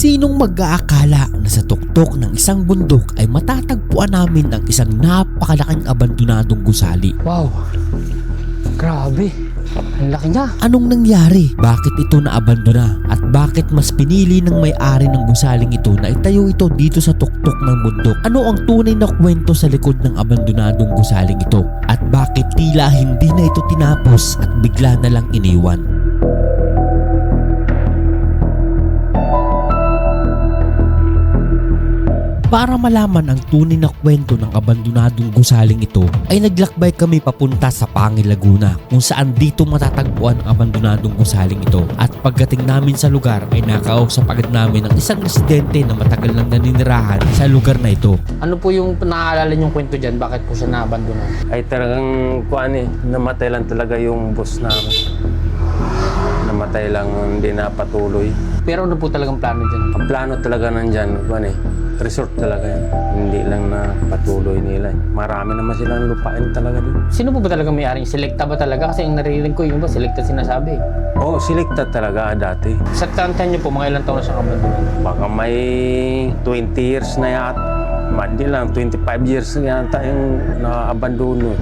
Sinong mag-aakala na sa tuktok ng isang bundok ay matatagpuan namin ang isang napakalaking abandonadong gusali? Wow, grabe, ang laki niya. Anong nangyari? Bakit ito naabandona? At bakit mas pinili ng may-ari ng gusaling ito na itayo ito dito sa tuktok ng bundok? Ano ang tunay na kwento sa likod ng abandonadong gusaling ito? At bakit tila hindi na ito tinapos at bigla na lang iniwan? Para malaman ang tunay na kwento ng abandonadong gusaling ito, ay naglakbay kami papunta sa Pangil, Laguna, kung saan dito matatagpuan ang abandonadong gusaling ito. At pagdating namin sa lugar ay nakausap agad namin ang isang residente na matagal nang naninirahan sa lugar na ito. Ano po yung naaalala niyong kwento dyan? Bakit po siya naabandona? Ay talagang namatay lang talaga yung boss namin. Namatay lang, hindi na patuloy. Pero ano po talagang plano dyan? Ang plano talaga nandyan, resort talaga yan. Hindi lang na patuloy nila. Marami naman silang lupain talaga doon. Sino po ba talaga may-ari? Selecta ba talaga? Kasi yung naririnig ko yung ba, selecta sinasabi. Oo, selecta talaga dati. Sa tantan niyo po, mga ilang taon na siyang abandona? Baka may 20 years na yata. Hindi lang, 25 years na yata yung na-abandono.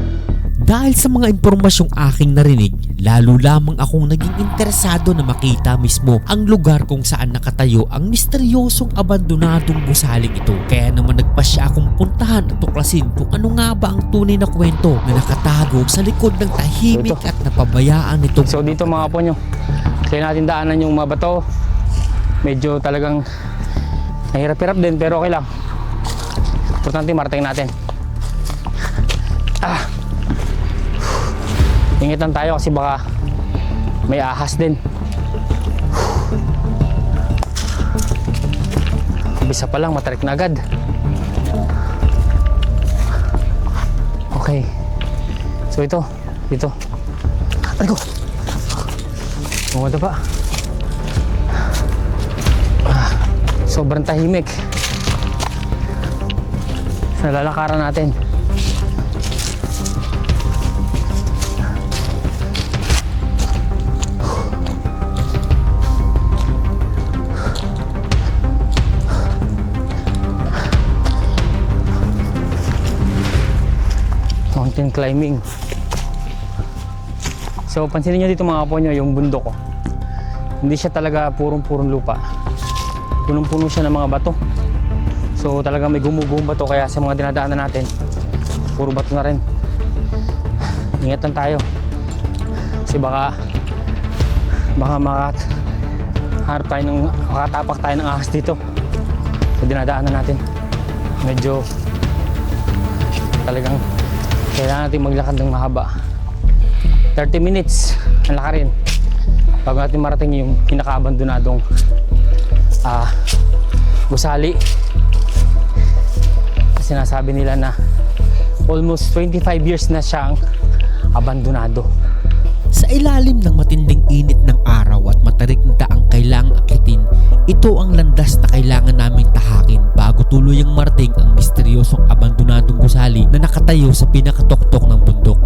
Dahil sa mga impormasyong aking narinig, lalo lamang akong naging interesado na makita mismo ang lugar kung saan nakatayo ang misteryosong abandonadong gusaling ito. Kaya naman nagpasya akong puntahan at tuklasin kung ano nga ba ang tunay na kwento na nakatago sa likod ng tahimik at napabayaan nitong... So dito mga po nyo, kaya natin daanan yung mga bato. Medyo talagang nahirap-hirap din pero okay lang. Importante marating natin. Ingitan tayo kasi baka may ahas din. Bisa pa lang, matarik na agad. Okay. So ito, dito. Aray ko! Bumada pa. Sobrang tahimik. Sa lalakaran natin. Mountain climbing. So pansinin nyo dito mga kapo nyo yung bundok ko. Hindi siya talaga purong-purong lupa. Punong-puno siya ng mga bato. So talaga may gumugong bato kaya sa mga dinadaanan natin puro bato na rin. Ingatan tayo. Kasi baka makatapak tayo ng ahas dito sa dinadaanan natin. Medyo talagang kailangan natin maglakad ng mahaba. 30 minutes ang lakarin bago natin marating yung pinaka-abandonadong gusali. Sinasabi nila na almost 25 years na siyang abandonado. Sa ilalim ng matinding init ng araw at matarik na daang kailangang akitin, ito ang landas na kailangan naming tahakin bago tuluyang marating ang misteryosong abandonadong gusali na nakatayo sa pinakatoktok ng bundok.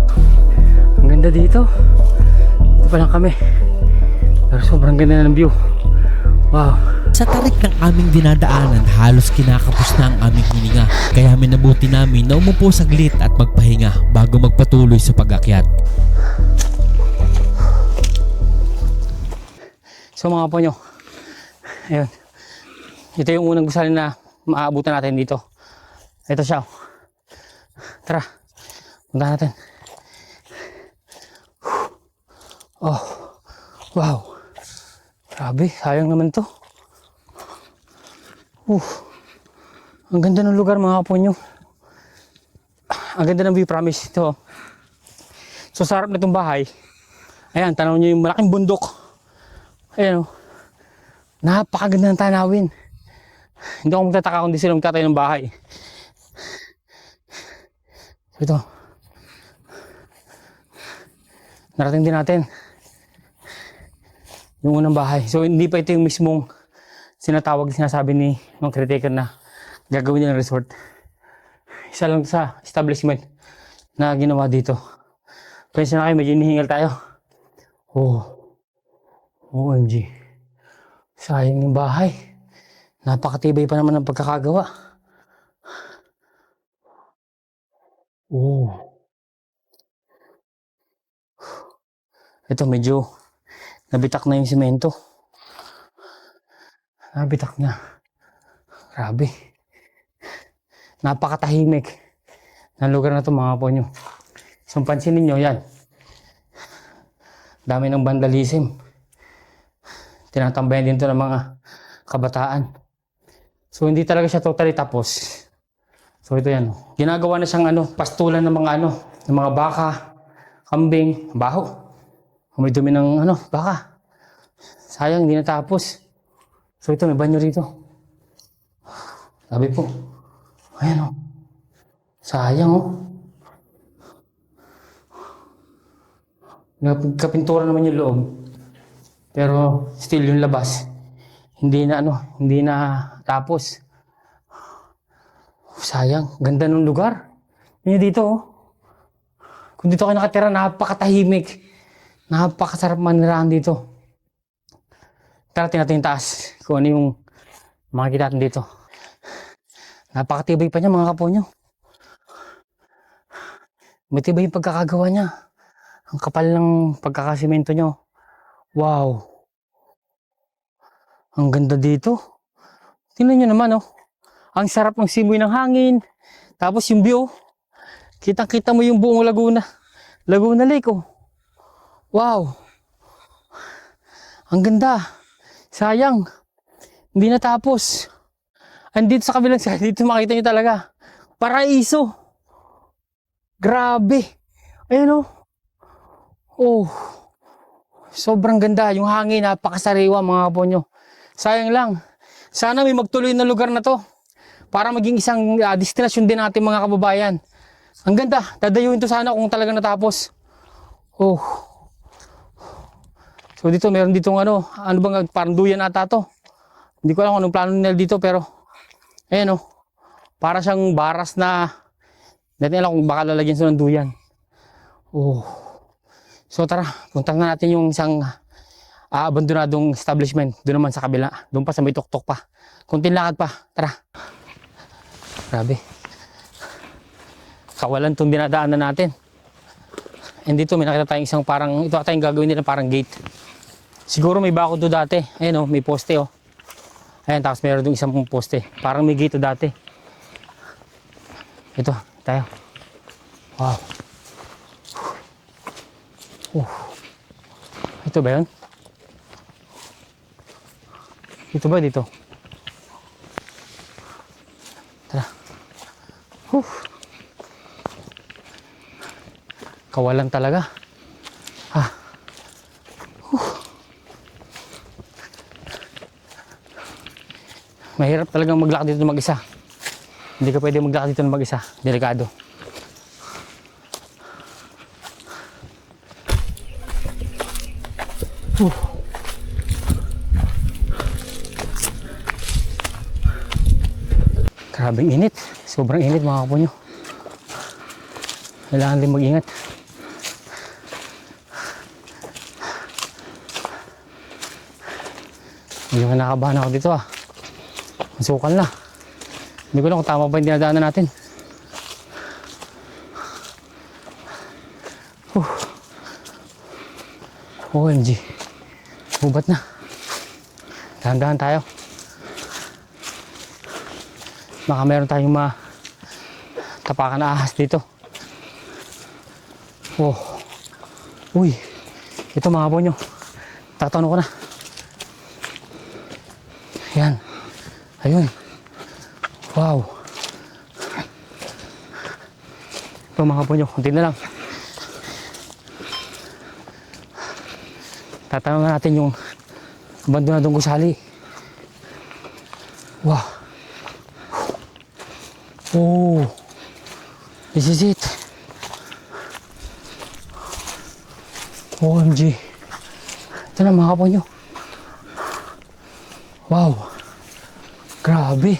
Ang ganda dito. Dito pa lang kami. Pero sobrang ganda ng view. Wow. Sa tarik ng aming dinadaanan, halos kinakapos na ang aming hininga. Kaya minabuti namin na umupo saglit at magpahinga bago magpatuloy sa pag-akyat. So mga po nyo, ayun, ito yung unang gusali na maaabutan natin dito. Ito siya. Tara, punta natin. Oh, wow. Grabe, sayang naman to. Ang ganda ng lugar mga po nyo. Ang ganda ng view, promise ito. So sa harap na itong bahay, ayan, tanaw nyo yung malaking bundok. Ayan o, napakaganda ng tanawin. Hindi ako magtataka kung di sila magtatayo ng bahay. Ito, narating din natin yung unang bahay. So hindi pa ito yung mismong sinasabi ni mga caretaker na gagawin niya ng resort. Isa lang sa establishment na ginawa dito. Kaya na kayo, medyo hinihingal tayo. OMG. Sayang yung bahay. Napakatibay pa naman ng pagkakagawa. Oh. Ito medyo nabitak na yung simento. Nabitak na. Grabe. Napakatahimik ng lugar na ito mga ponyo. So pansinin nyo yan. Dami ng vandalism. Tinatambayan din ito ng mga kabataan. So hindi talaga siya totally tapos. So ito yan. Ginagawa na siyang pastulan ng mga ng mga baka, kambing, baho. May dumi ng baka. Sayang, hindi natapos. So ito, may banyo rito. Sabi po. Ayan o. Sayang o. Kapintura naman yung loob. Pero still yung labas. Hindi na tapos. Sayang, ganda ng lugar. Yan dito oh. Kung dito kayo nakatira, napakatahimik. Napakasarap manirahan dito. Tara, tingnan yung taas. Kung ano yung makikita natin dito. Napakatibay pa niya mga kaponyo. Matibay yung pagkakagawa niya. Ang kapal ng pagkakasimento niyo. Wow. Ang ganda dito. Tingnan niyo naman oh. Ang sarap ng simoy ng hangin. Tapos yung view. Kitang-kita mo yung buong Laguna. Laguna Lake oh. Wow. Ang ganda. Sayang. Hindi natapos. Andito sa kabilang side, dito makita niyo talaga. Paraiso. Grabe. Ayan oh. Oh. Sobrang ganda. Yung hangin, napakasariwa mga kaponyo. Sayang lang. Sana may magtuloy na lugar na to. Para maging isang destinasyon din natin mga kababayan. Ang ganda. Dadayuin to sana kung talaga natapos. Oh. So dito, meron ditong bang parang duyan ata to. Hindi ko alam kung anong plano nila dito pero ayan oh. Para siyang baras na hindi alam kung baka lalagyan sila ng duyan. Oh. So tara, puntahan na natin yung isang abandonadong establishment. Doon naman sa kabila. Doon pa sa may tuktok pa. Kunting lakad pa. Tara. Grabe. Kawalan itong dinadaanan natin. And dito may nakita tayong isang parang, ito ata yung gagawin nila parang gate. Siguro may bako doon dati. Ayan oh, may poste oh. Ayan, tapos meron doon isang poste. Parang may gate dati. Ito, tayo. Wow. Ito ba yun? Ito ba dito? Tara. Kawalan talaga. Mahirap talagang maglakad dito mag-isa. Hindi ka pwede maglakad dito mag-isa. Delikado. Grabing init. Sobrang init mga kaponyo. Kailangan din mag-ingat. Hindi nga nakabahan ako dito Masukal na. Hindi ko lang kung tama ba yung dinadaanan natin. OMG. Bubat na. Dahan-dahan tayo. Baka meron tayong tapakan na ahas dito. Oh. Uy. Ito mga ponyo. Tatanong ko na. Ayan. Ayun. Wow. Ito mga ponyo. Kunti na lang. Tatanong natin yung abandonadong gusali. Wow. Oh. This is it. OMG. Ito na mga kaponyo. Wow. Grabe.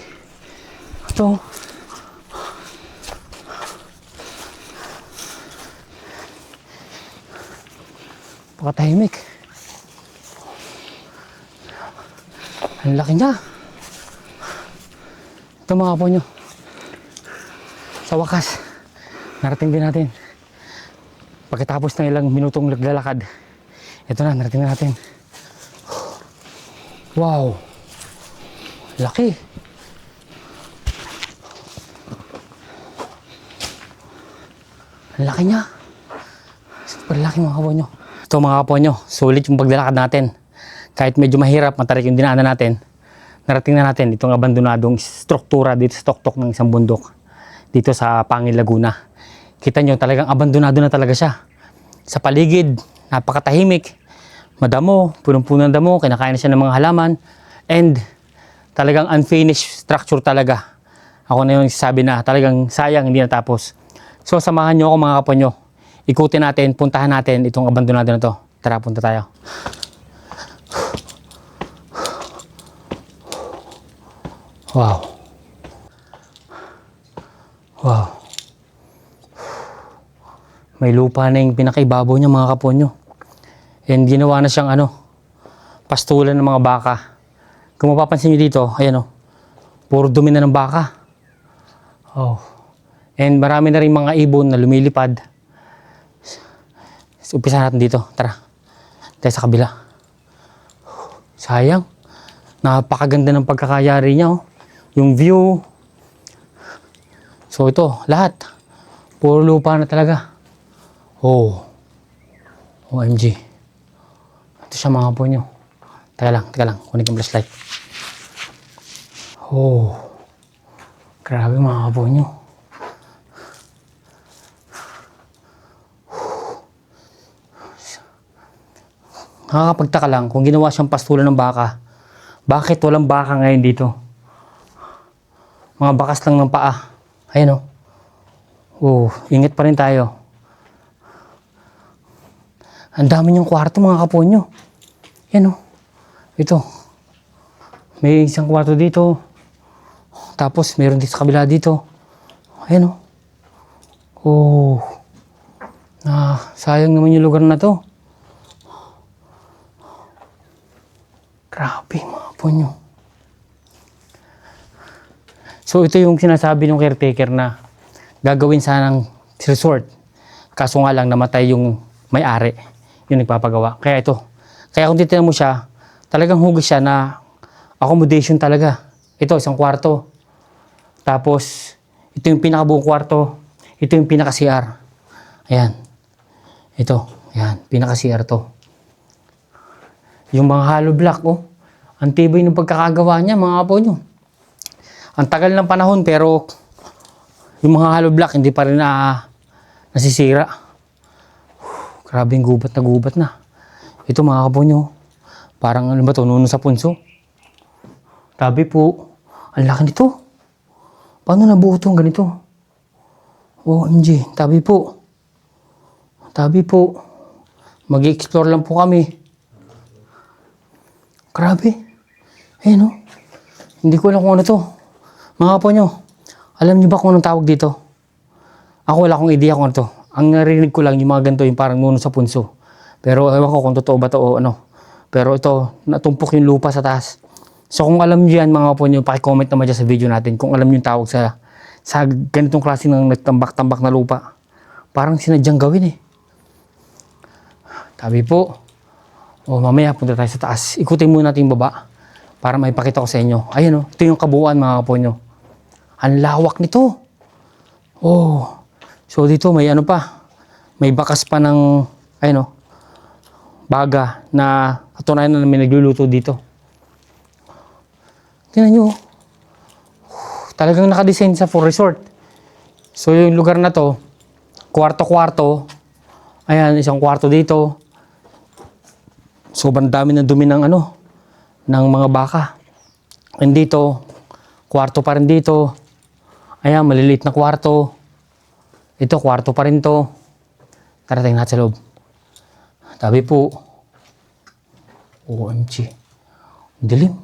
Ito. Pakatahimik. Ang laki niya. Ito mga kaponyo. Sa wakas, narating din natin. Pagkatapos ng ilang minutong naglalakad, ito na, narating na natin. Wow! Laki! Ang laki niya. Super laki mga kaponyo. Ito mga kaponyo, sulit yung paglalakad natin. Kahit medyo mahirap, matarik yung dinaanan natin, narating na natin itong abandonadong struktura dito sa tuktok ng isang bundok. Dito sa Pangil, Laguna. Kita nyo, talagang abandonado na talaga siya. Sa paligid, napakatahimik. Madamo, punong-puno ng damo, kinakain na siya ng mga halaman. And talagang unfinished structure talaga. Ako na yung sabi na talagang sayang, hindi natapos. So samahan nyo ako mga kaponyo. Ikutin natin, puntahan natin itong abandonado na to. Tara, punta tayo. Wow. Wow. May lupa na yung pinakaibabaw niya mga kaponyo. And ginawa na siyang pastulan ng mga baka. Kung mapapansin nyo dito, ayan puro dumi na ng baka. Oh. And marami na rin mga ibon na lumilipad. So, umpisa natin dito. Tara. Tayo sa kabila. Sayang. Napakaganda ng pagkakayari niya. Yung view. So ito, lahat. Puro lupa na talaga. Oh. OMG. Ito siya mga kaponyo. Teka lang. Kunin ko yung flashlight. Oh. Grabe mga kaponyo. Nakakapagtaka lang kung ginawa siyang pastulan ng baka. Bakit walang baka ngayon dito? Mga bakas lang ng paa. Ayan ingat pa rin tayo. Ang dami niyong kwarto mga kaponyo. Yan Ito. May isang kwarto dito. Tapos mayroon dito sa kabila dito. Ayan sayang naman yung lugar na to. Grabe mga kaponyo. So ito yung sinasabi ng caretaker na gagawin sanang resort. Kaso nga lang namatay yung may-ari, yung nagpapagawa. Kaya ito. Kaya kung titignan mo siya, talagang hugis siya na accommodation talaga. Ito, isang kwarto. Tapos, ito yung pinakabuong kwarto. Ito yung pinaka-CR. Ayan. Ito. Ayan. Pinaka-CR to. Yung mga hollow block, ang tibay ng pagkakagawa niya, mga kaponyo. Ang tagal ng panahon pero yung mga hollow block hindi pa rin nasisira. Grabe yung gubat na. Ito mga kaponyo, parang ano ba ito, nuno sa punso. Tabi po, ang laki nito. Paano nabuo itong ganito? OMG, tabi po. Mag-i-explore lang po kami. Grabe. Ayan Hindi ko alam kung ano to. Mga kaponyo, alam niyo ba kung anong tawag dito? Ako wala akong idea kung ano to. Ang narinig ko lang yung mga ganito, yung parang nuno sa punso. Pero ewan ko kung totoo ba to o ano. Pero ito, natumpok yung lupa sa taas. So kung alam niyo yan mga kaponyo, paki-comment naman dyan sa video natin kung alam niyo yung tawag sa ganitong klase ng nagtambak-tambak na lupa. Parang sinadyang gawin Tabi po. Mamaya punta tayo sa taas. Ikutin muna natin yung baba para maipakita ko sa inyo. Ayun ito yung kabuuan mga kaponyo. Ang lawak nito. So dito may may bakas pa ng baga na katunayan na may nagluluto dito. Tingnan nyo. Talagang nakadesign sa for resort. So yung lugar na to, kwarto-kwarto. Ayan, isang kwarto dito. Sobrang dami ng dumi ng ng mga baka. And dito, kwarto pa rin dito. Ayan, maliliit na kwarto. Ito, kwarto pa rin to. Tara, tingnan natin sa loob. Tabi po. OMG. Dilim.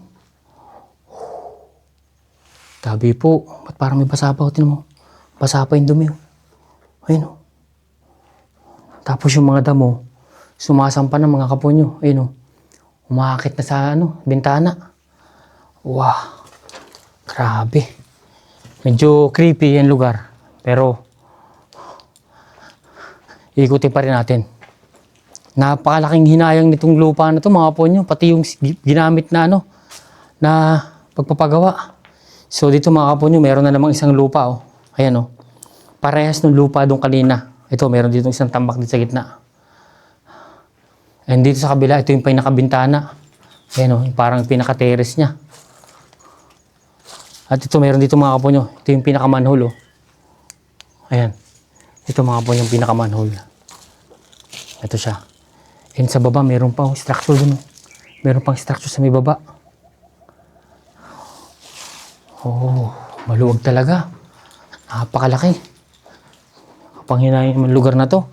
Tabi po. Ba't parang may basa pa? Tinan mo. Basa pa yung dumi. Ayun Tapos yung mga damo, sumasampa ng mga kaponyo. Ayun umakit na sa bintana. Wow. Grabe. Medyo creepy yung lugar. Pero, ikutin pa rin natin. Napakalaking hinayang nitong lupa na to mga ponyo. Pati yung ginamit na na pagpapagawa. So dito mga kaponyo, meron na namang isang lupa. Oh. Ayan oh. Parehas ng lupa doon kanina. Ito, meron dito isang tambak dito sa gitna. And dito sa kabila, ito yung pinakabintana. Ayan oh, yung parang pinaka-terrace niya. At ito, meron dito mga kaponyo. Ito yung pinaka-manhole. Oh. Ayan. Ito mga kaponyo, yung pinaka-manhole. Ito siya. And sa baba, meron pang structure dun. Meron pang structure sa may baba. Oh, maluwag talaga. Napakalaki. Kapanghinayan yung lugar na to.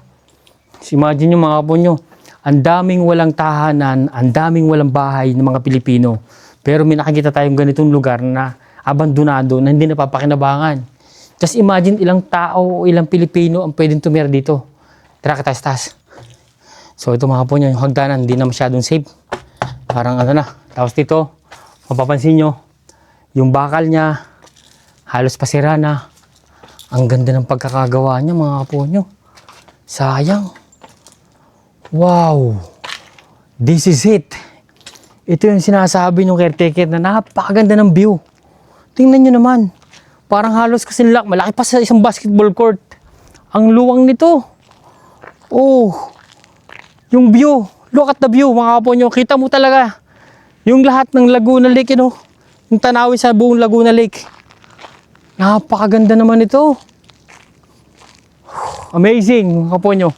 So imagine nyo mga kaponyo, ang daming walang tahanan, ang daming walang bahay ng mga Pilipino. Pero may nakikita tayong ganitong lugar na abandonado na hindi napapakinabangan. Just imagine ilang tao o ilang Pilipino ang pwedeng tumira dito. Tara, katas-tas. So ito mga kaponyo, yung hagdanan, hindi na masyadong safe. Parang na. Tapos dito, mapapansin nyo, yung bakal niya, halos pasira na. Ang ganda ng pagkakagawa niya mga kaponyo. Sayang. Wow. This is it. Ito yung sinasabi ng caretaker na napakaganda ng view. Tingnan nyo naman. Parang halos kasi malaki pa sa isang basketball court. Ang luwang nito. Oh. Yung view. Look at the view mga kaponyo. Kita mo talaga. Yung lahat ng Laguna Lake, yung tanawin sa buong Laguna Lake. Napakaganda naman ito. Amazing, mga kaponyo.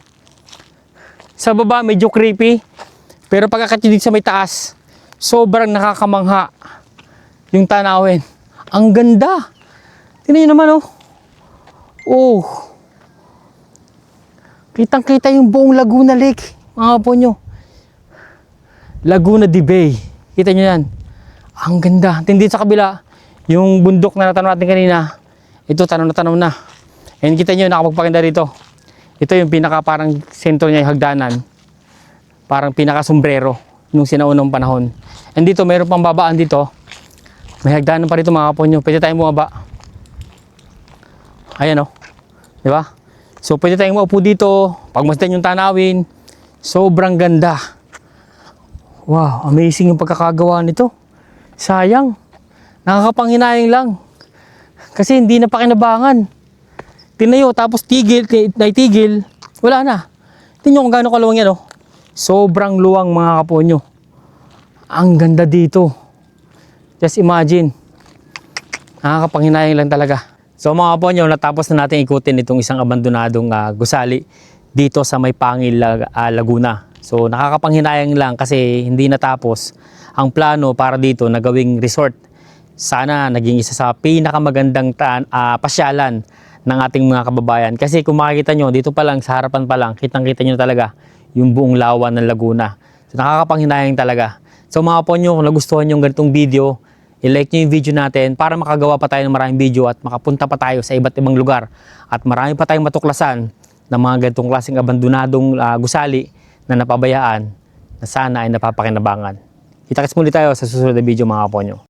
Sa baba, medyo creepy. Pero pagkakatidig sa may taas, sobrang nakakamangha yung tanawin. Ang ganda. Tingnan nyo naman, oh. Oh. Kitang-kita yung buong Laguna Lake, mga kaponyo. Laguna de Bay. Kita nyo yan. Ang ganda. Tindi sa kabila, yung bundok na natanaw natin kanina, ito tanaw na tanaw na. And kita nyo, nakapagpaganda rito. Ito yung pinaka parang sentro niya, yung hagdanan. Parang pinaka sombrero nung sinaunang panahon. And dito, mayroon pang babaan dito. May hagdanan pa rito mga kaponyo. Pwede tayong bumaba. Ayan o. Di ba? So pwede tayong maupo dito. Pagmasdan yung tanawin. Sobrang ganda. Wow, amazing yung pagkakagawa nito. Sayang. Nakakapanghinayang lang. Kasi hindi na pakinabangan. Tinayo, tapos naitigil, wala na. Tingnan nyo kung gaano kaluwang yan, oh. Sobrang luwang mga kaponyo. Ang ganda dito. Just imagine. Nakakapanghinayang lang talaga. So mga kaponyo, natapos na natin ikutin itong isang abandonadong gusali dito sa may Pangil, Laguna. So nakakapanghinayang lang kasi hindi natapos ang plano para dito na gawing resort. Sana naging isa sa pinakamagandang pasyalan ng ating mga kababayan. Kasi kung makikita nyo, dito pa lang, sa harapan pa lang, kitang-kita nyo talaga yung buong lawan ng Laguna. So nakakapanghinayang talaga. So mga ponyo, kung nagustuhan nyo yung ganitong video, i-like nyo yung video natin para makagawa pa tayo ng maraming video at makapunta pa tayo sa iba't ibang lugar. At marami pa tayong matuklasan ng mga ganitong klaseng abandonadong gusali na napabayaan na sana ay napapakinabangan. Kita-kits muli tayo sa susunod na video mga ponyo.